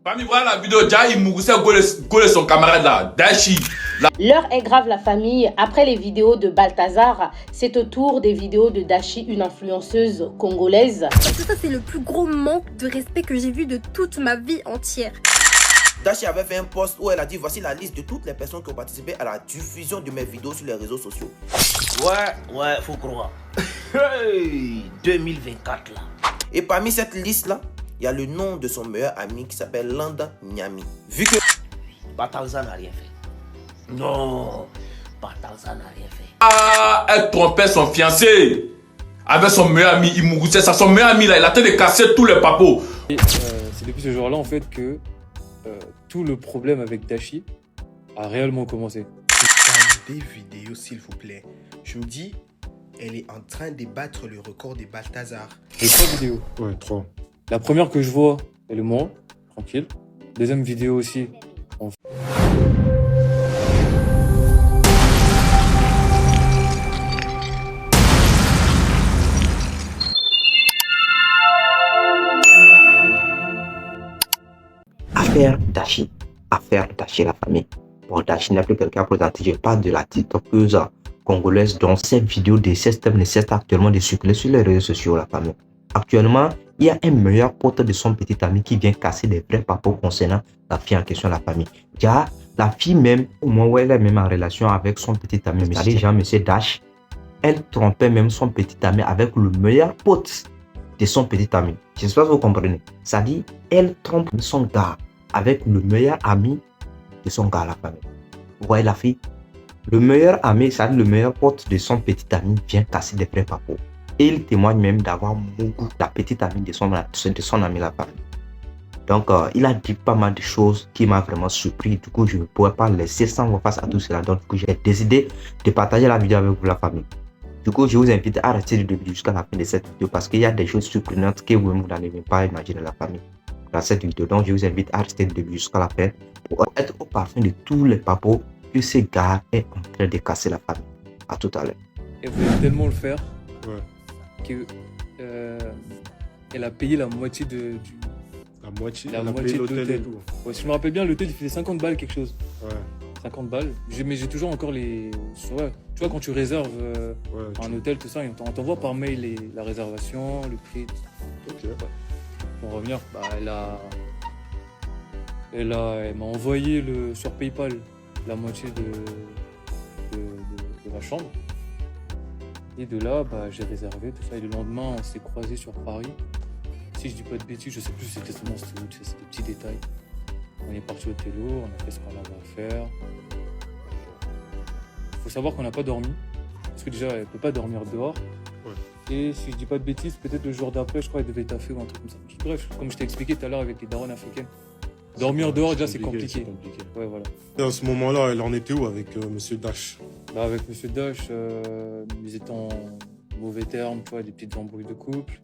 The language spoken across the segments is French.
Parmi voilà la vidéo, Jai Mouroussa Gole son camarade là, Dashi. L'heure est grave la famille. Après les vidéos de Balthazar, c'est au tour des vidéos de Dashi, une influenceuse congolaise. Et tout ça, c'est le plus gros manque de respect que j'ai vu de toute ma vie entière. Dashi avait fait un post où elle a dit voici la liste de toutes les personnes qui ont participé à la diffusion de mes vidéos sur les réseaux sociaux. Ouais, faut croire. Hey, 2024 là. Et parmi cette liste là, il y a le nom de son meilleur ami qui s'appelle Landa Nyami. Vu que Balthazar n'a rien fait. Non, Balthazar n'a rien fait. Ah, elle trompait son fiancé avec son meilleur ami Imouroussa. Ça, son meilleur ami là, il a tenté de casser tous les papos. C'est depuis ce jour-là en fait que tout le problème avec Dashi a réellement commencé. Des vidéos s'il vous plaît. Je me dis, elle est en train de battre le record de Balthazar. J'ai 3 vidéos. Ouais, 3. La première que je vois, elle est moi, tranquille. Deuxième vidéo aussi. Affaire Dashi la famille. Bon, Dashi n'est plus quelqu'un à présenter. Je parle de la TikTokeuse congolaise dont cette vidéo de système nécessite actuellement de circuler sur les réseaux sociaux, la famille. Actuellement, il y a un meilleur pote de son petit ami qui vient casser des vrais papos concernant la fille en question, la famille. Déjà, la fille même, au moment où elle est même en relation avec son petit ami, c'est-à-dire Jean-Monsieur Dash, elle trompait même son petit ami avec le meilleur pote de son petit ami. J'espère que vous comprenez. C'est-à-dire, elle trompe son gars avec le meilleur ami de son gars, la famille. Vous voyez la fille? Le meilleur ami, c'est-à-dire le meilleur pote de son petit ami, vient casser des vrais papos. Et il témoigne même d'avoir beaucoup la petite amie de son ami, la famille. Donc, il a dit pas mal de choses qui m'a vraiment surpris. Du coup, je ne pourrais pas laisser sans voir face à tout cela. Donc, du coup, j'ai décidé de partager la vidéo avec vous, la famille. Du coup, je vous invite à rester du début jusqu'à la fin de cette vidéo parce qu'il y a des choses surprenantes que vous n'allez même pas imaginer, la famille, dans cette vidéo. Donc, je vous invite à rester du début jusqu'à la fin pour être au parfum de tous les papos que ce gars est en train de casser la famille. À tout à l'heure. Elle voulait tellement le faire. Ouais. Que elle a payé la moitié de La moitié de l'hôtel et tout. Ouais, si je me rappelle bien, l'hôtel il faisait 50 balles quelque chose. Ouais. 50 balles. Mais j'ai toujours encore les. Ouais. Tu vois, quand tu réserves un hôtel, tout ça, on t'envoie par mail la réservation, le prix. Ok. Ouais. Pour revenir, bah, elle m'a envoyé sur PayPal la moitié de la chambre. Et de là, bah, j'ai réservé tout ça. Et le lendemain, on s'est croisés sur Paris. Si je dis pas de bêtises, je sais plus c'était où, c'est des petits détails. On est parti au télo, on a fait ce qu'on avait à faire. Il faut savoir qu'on n'a pas dormi. Parce que déjà, elle ne peut pas dormir dehors. Ouais. Et si je dis pas de bêtises, peut-être le jour d'après, je crois qu'elle devait taffer ou un truc comme ça. Bref, comme je t'ai expliqué tout à l'heure avec les darons africaines. Dormir dehors, déjà, c'est compliqué. Ouais, voilà. Et à ce moment-là, elle en était où avec Monsieur Dash? Bah, avec Monsieur Dash, ils étaient en mauvais termes, tu vois, des petites embrouilles de couple.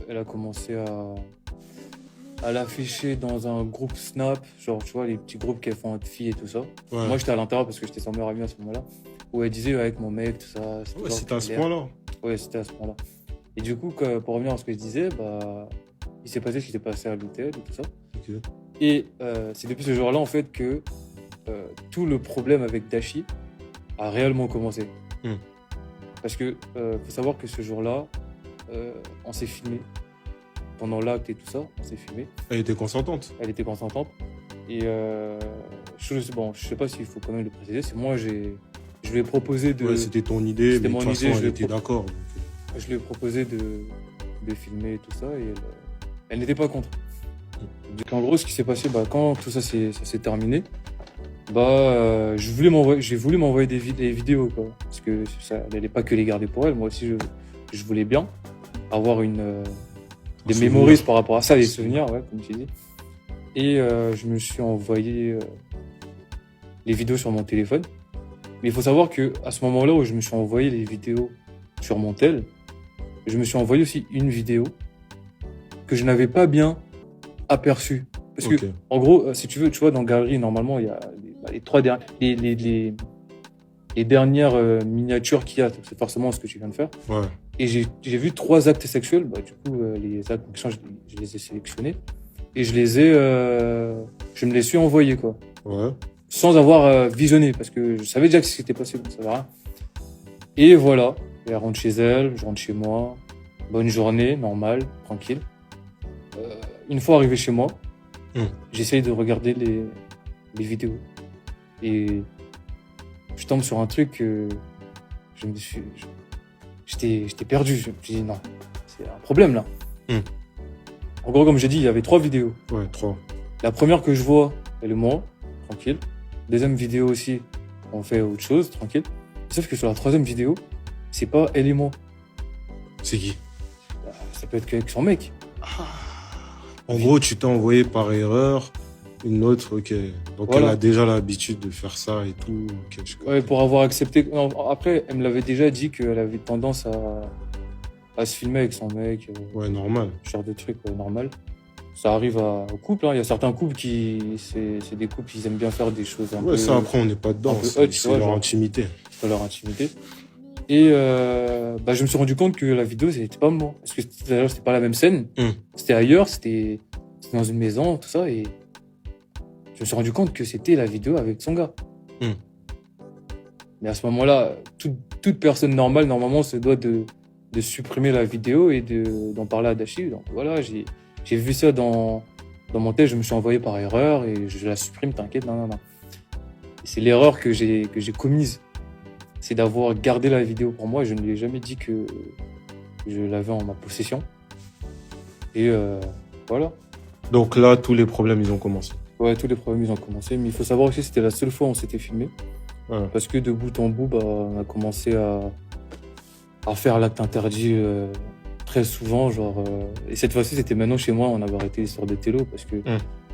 Elle a commencé à l'afficher dans un groupe Snap, genre, tu vois, les petits groupes qu'elles font entre filles et tout ça. Ouais. Moi, j'étais à l'intérieur parce que j'étais son meilleur ami à ce moment-là. Où elle disait, avec mon mec, tout ça. Ouais, c'était à ce point-là. Ouais, c'était à ce point-là. Et du coup, pour revenir à ce que je disais, bah, il s'est passé ce qui s'est passé à l'hôtel et tout ça. Okay. Et c'est depuis ce jour-là, en fait, que tout le problème avec Dashi a réellement commencé. Parce que faut savoir que ce jour-là, on s'est filmé. Pendant l'acte et tout ça, on s'est filmé. Elle était consentante? Elle était consentante. Et je sais pas s'il faut quand même le préciser, c'est moi, je lui ai proposé de... Ouais, c'était ton idée, mais de toute façon, elle était d'accord. Je lui ai proposé de filmer et tout ça, et elle n'était pas contre. Donc, en gros, ce qui s'est passé, bah, quand tout ça s'est terminé, bah, j'ai voulu m'envoyer des vidéos, quoi. Parce que ça, elle n'allait pas que les garder pour elle. Moi aussi, je voulais bien avoir des mémories par rapport à ça, des souvenirs, ouais, comme tu dis. Et je me suis envoyé les vidéos sur mon téléphone. Mais il faut savoir qu'à ce moment-là où je me suis envoyé les vidéos sur mon tel, je me suis envoyé aussi une vidéo que je n'avais pas bien aperçue. Parce que, en gros, si tu veux, tu vois, dans Galerie, normalement, il y a les dernières miniatures qu'il y a. C'est forcément ce que tu viens de faire. Ouais. Et j'ai vu 3 actes sexuels. Bah, du coup, les actes je les ai sélectionnés. et je me les suis envoyés, quoi. Ouais. Sans avoir visionné, parce que je savais déjà que c'était passé, donc ça va rien. Et voilà, elle rentre chez elle, je rentre chez moi, bonne journée, normale, tranquille. Une fois arrivé chez moi, j'essaye de regarder les vidéos. Et je tombe sur un truc, j'étais perdu, je me suis dit non, c'est un problème là. En gros, comme j'ai dit, il y avait 3 vidéos. Ouais, 3. La première que je vois, elle est moi, tranquille. Deuxième vidéo aussi, on fait autre chose, tranquille. Sauf que sur la 3e vidéo, c'est pas elle et moi. C'est qui? Ça peut être qu'avec son mec. En gros, tu t'es envoyé par erreur une autre, ok. Donc Voilà. elle a déjà l'habitude de faire ça et tout. Okay, Ouais, pour avoir accepté. Non, après, elle me l'avait déjà dit qu'elle avait tendance à se filmer avec son mec. Ouais, normal. Ce genre de truc, normal. Ça arrive au couple. Hein. Il y a certains couples c'est des couples qui aiment bien faire des choses un peu. Ouais, ça après, on n'est pas dedans. C'est leur intimité. C'est leur intimité. Et je me suis rendu compte que la vidéo, c'était pas moi. Parce que d'ailleurs, c'était pas la même scène. C'était ailleurs, c'était dans une maison, tout ça. Et je me suis rendu compte que c'était la vidéo avec son gars. Mais à ce moment-là, toute personne normale, normalement, se doit de supprimer la vidéo et d'en parler à Dashi. Donc voilà, j'ai vu ça dans mon test, je me suis envoyé par erreur et je la supprime, t'inquiète, non. C'est l'erreur que j'ai commise. C'est d'avoir gardé la vidéo pour moi. Je ne lui ai jamais dit que je l'avais en ma possession. Et voilà. Donc là, tous les problèmes, ils ont commencé. Ouais, tous les problèmes, ils ont commencé. Mais il faut savoir aussi que c'était la seule fois où on s'était filmé. Ouais. Parce que de bout en bout, on a commencé à faire l'acte interdit très souvent. Et cette fois-ci, c'était maintenant chez moi. On avait arrêté l'histoire de télo parce que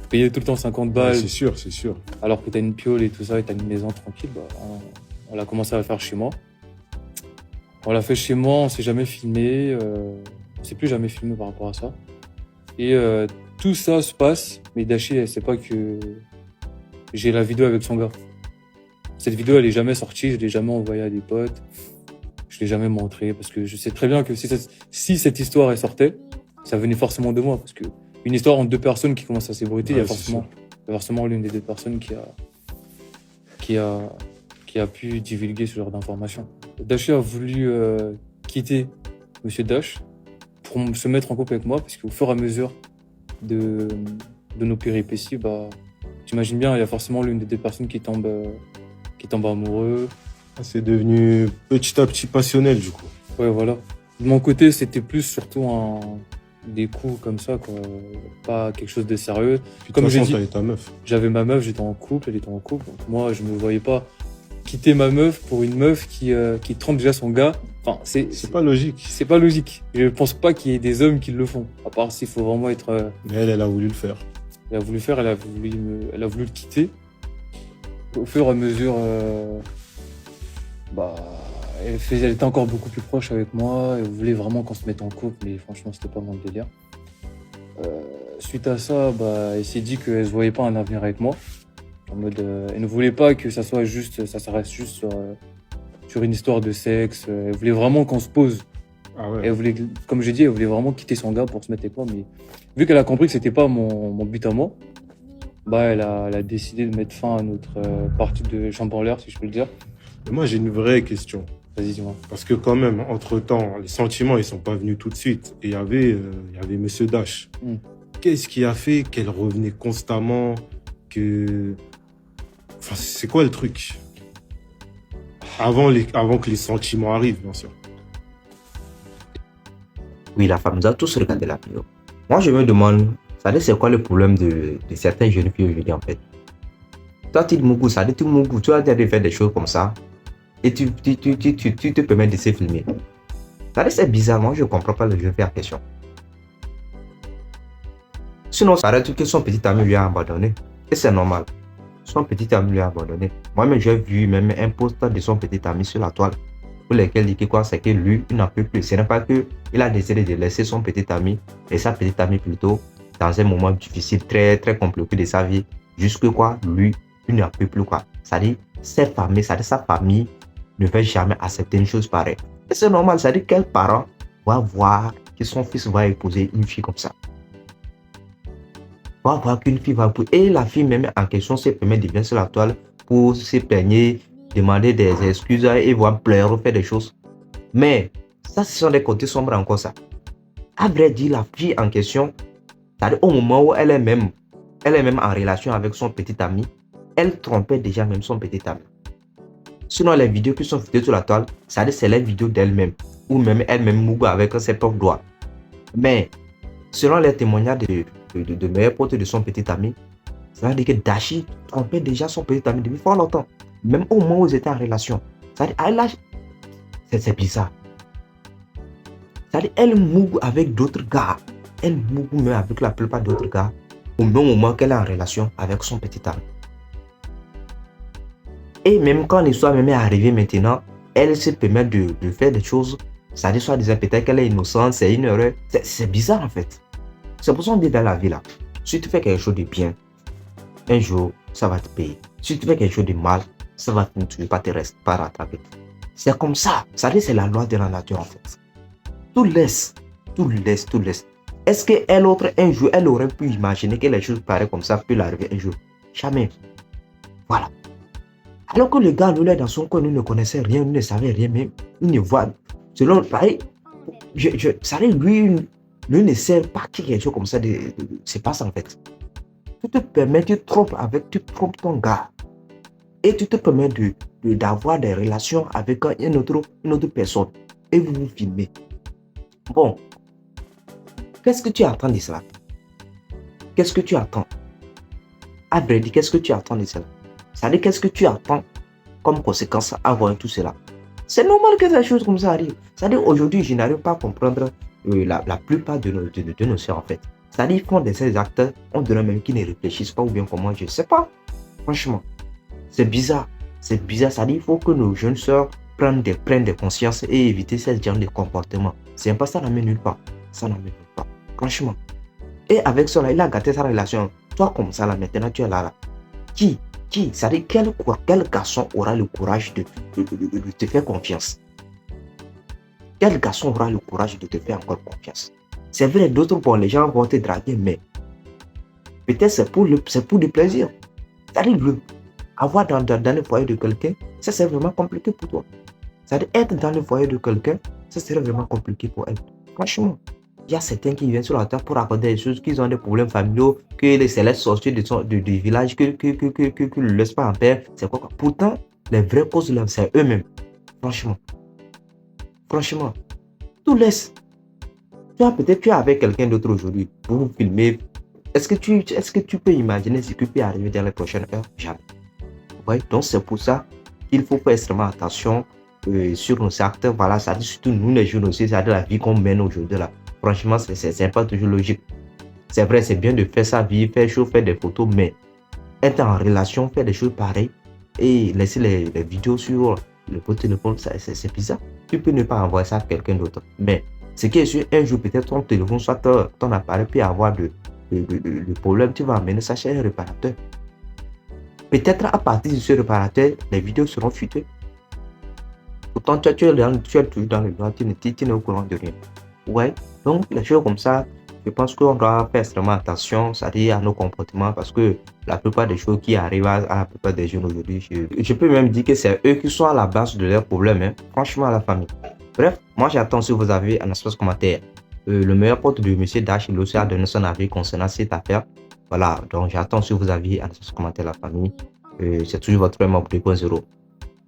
payer tout le temps 50 balles. Ouais, c'est sûr. Alors que t'as une piole et tout ça et t'as une maison tranquille, on a commencé à le faire chez moi. On l'a fait chez moi, on s'est jamais filmé. On s'est plus jamais filmé par rapport à ça. Et tout ça se passe, mais Dashi, elle sait pas que j'ai la vidéo avec son gars. Cette vidéo, elle est jamais sortie, je l'ai jamais envoyée à des potes. Je l'ai jamais montrée parce que je sais très bien que si cette histoire elle sortait, ça venait forcément de moi. Parce que une histoire entre 2 personnes qui commencent à s'ébruiter, il y a forcément l'une des 2 personnes qui a pu divulguer ce genre d'informations. Dashi a voulu quitter Monsieur Dash pour se mettre en couple avec moi parce qu'au fur et à mesure de nos péripéties, t'imagines bien, il y a forcément l'une des 2 personnes qui tombe amoureux. C'est devenu petit à petit passionnel, du coup. Ouais, voilà. De mon côté, c'était plus surtout des coups comme ça, quoi. Pas quelque chose de sérieux. Puis, comme j'ai dit, t'avais ta meuf. J'avais ma meuf, j'étais en couple, elle était en couple. Donc moi, je me voyais pas quitter ma meuf pour une meuf qui trompe déjà son gars. Enfin, c'est pas logique. C'est pas logique. Je pense pas qu'il y ait des hommes qui le font. À part s'il faut vraiment être. Mais elle a voulu le faire. Elle a voulu le quitter. Au fur et à mesure, elle était encore beaucoup plus proche avec moi. Elle voulait vraiment qu'on se mette en couple, mais franchement, c'était pas mon délire. Suite à ça, elle s'est dit qu'elle se voyait pas un avenir avec moi. En mode, elle ne voulait pas que ça s'arrête juste sur une histoire de sexe. Elle voulait vraiment qu'on se pose. Ah ouais. Elle voulait, comme j'ai dit, elle voulait vraiment quitter son gars pour se mettre avec moi. Mais vu qu'elle a compris que c'était pas mon but à moi, elle a décidé de mettre fin à notre partie de chambre en l'air, si je peux le dire. Mais moi, j'ai une vraie question. Vas-y, dis-moi. Parce que quand même, entre-temps, les sentiments, ils sont pas venus tout de suite. Et il y avait Monsieur Dash. Qu'est-ce qui a fait qu'elle revenait constamment Enfin, c'est quoi le truc? Avant que les sentiments arrivent, bien sûr. Oui, la femme, nous a tous regardé la vidéo. Moi, je me demande, c'est quoi le problème de certaines jeunes filles aujourd'hui, en fait? Toi, tu as déjà fait des choses comme ça, et tu te permets de se filmer. C'est bizarre, moi, je ne comprends pas le jeu faire question. Sinon, ça paraît que son petit ami lui a abandonné. Et c'est normal. Son petit ami lui a abandonné. Moi-même, j'ai vu même un post de son petit ami sur la toile, pour lequel il dit quoi, c'est que lui, il n'en peut plus. Ce n'est pas qu'il a décidé de laisser son petit ami, et sa petite amie plutôt, dans un moment difficile, très, très compliqué de sa vie, jusque quoi, lui, il n'en peut plus quoi. C'est-à-dire, sa famille ne va jamais accepter une chose pareille. Et c'est normal, c'est-à-dire quel parent va voir que son fils va épouser une fille comme ça. pour voir qu'une fille va... Et la fille même en question se permet de venir sur la toile pour se plaigner, demander des excuses et voir pleurer, faire des choses. Mais ça, ce sont des côtés sombres encore ça. À vrai dire, la fille en question, c'est-à-dire au moment où elle est même en relation avec son petit ami, elle trompait déjà même son petit ami. Sinon, les vidéos qui sont vidéos sur la toile, c'est-à-dire c'est les vidéos d'elle-même, ou même elle-même mougue avec ses propres doigts. Mais, selon les témoignages de meilleurs potes de son petit ami, c'est-à-dire que Dashi trompait déjà son petit ami depuis fort longtemps. Même au moment où ils étaient en relation. C'est-à-dire, c'est bizarre. C'est-à-dire, elle mougue avec d'autres gars. Elle mougue même avec la plupart d'autres gars au même moment qu'elle est en relation avec son petit ami. Et même quand l'histoire même est arrivée maintenant, elle se permet de faire des choses. C'est-à-dire, soit disant peut-être qu'elle est innocente, c'est une erreur. C'est bizarre en fait. C'est pour ça qu'on dit dans la vie là. Si tu fais quelque chose de bien, un jour, ça va te payer. Si tu fais quelque chose de mal, ça va ne pas te rester, pas rattraper. C'est comme ça. C'est-à-dire, c'est la loi de la nature en fait. Tout laisse. Est-ce qu'elle autre un jour, elle aurait pu imaginer que les choses pareilles comme ça peuvent l'arriver un jour? Jamais. Voilà. Alors que le gars, nous, là, dans son coin, nous ne connaissait rien, nous ne savait rien même. Il ne voit. Selon, pareil, lui ne sait pas que quelque chose comme ça se passe en fait. Tu te permets, tu trompes ton gars. Et tu te permets d'avoir des relations avec une autre personne. Et vous vous filmez. Bon. Qu'est-ce que tu attends de cela? Qu'est-ce que tu attends? À vrai dire, qu'est-ce que tu attends de cela? C'est-à-dire, qu'est-ce que tu attends comme conséquence à voir tout cela? C'est normal que des choses comme ça arrivent. C'est-à-dire, aujourd'hui, je n'arrive pas à comprendre la plupart de nos sœurs en fait. C'est-à-dire, ils font ces actes, on dirait même qu'ils ne réfléchissent pas ou bien comment, je ne sais pas. Franchement, c'est bizarre. C'est bizarre. C'est-à-dire, il faut que nos jeunes sœurs prennent des consciences et éviter ce genre de comportement. C'est pas ça n'amène nulle part. Ça n'amène nulle part. Franchement. Et avec cela, il a gâté sa relation. Toi, comme ça, là, maintenant, tu es là. Qui c'est-à-dire, quel garçon aura le courage de te faire confiance? Quel garçon aura le courage de te faire encore confiance? C'est vrai, d'autres, bon, les gens vont te draguer, mais peut-être c'est pour du plaisir. C'est-à-dire, avoir dans le foyer de quelqu'un, ça c'est vraiment compliqué pour toi. C'est-à-dire, être dans le foyer de quelqu'un, ça serait vraiment compliqué pour elle. Franchement, il y a certains qui viennent sur la terre pour raconter des choses, qu'ils ont des problèmes familiaux, que les célèbres sortis du village, que ne laissent pas en paix. C'est quoi? Pourtant, les vraies causes, c'est eux-mêmes. Franchement. Tout laisse. Peut-être tu es avec quelqu'un d'autre aujourd'hui. Vous vous filmez. Est-ce que tu peux imaginer ce qui peut arriver dans les prochaines heures? Jamais. Ouais, donc c'est pour ça qu'il faut faire extrêmement attention sur nos actes. Voilà, ça dit surtout nous les journalistes, c'est-à-dire la vie qu'on mène aujourd'hui là. Franchement, c'est pas toujours logique. C'est vrai, c'est bien de faire sa vie, faire chaud, faire des photos, mais être en relation, faire des choses pareilles et laisser les vidéos sur le téléphone, c'est bizarre. Tu peux ne pas envoyer ça à quelqu'un d'autre. Mais ce qui est sûr, un jour peut-être ton téléphone, soit ton appareil peut avoir de problème, tu vas amener ça chez un réparateur. Peut-être à partir de ce réparateur, les vidéos seront fuitées. Pourtant, tu es toujours dans le droit, tu n'es au courant de rien. Ouais, donc les choses comme ça, je pense qu'on doit faire extrêmement attention, c'est-à-dire à nos comportements, parce que la plupart des choses qui arrivent à la plupart des jeunes aujourd'hui, je peux même dire que c'est eux qui sont à la base de leurs problèmes, hein. Franchement, la famille. Bref, moi j'attends si vous avez un espace commentaire. Le meilleur pote de M. Dash, il aussi a donné son avis concernant cette affaire. Voilà, donc j'attends si vous avez un espace commentaire, la famille. C'est toujours votre membre 2.0.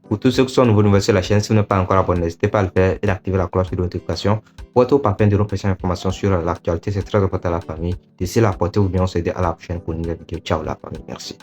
Pour tous ceux qui sont nouveaux sur la chaîne, si vous n'êtes pas encore abonné, n'hésitez pas à le faire et d'activer la cloche de notification pour être au parfum de nos prochaines informations sur l'actualité. C'est très important à la famille. D'ici là, portez-vous bien, on se dit à la prochaine pour une nouvelle vidéo. Ciao la famille, merci.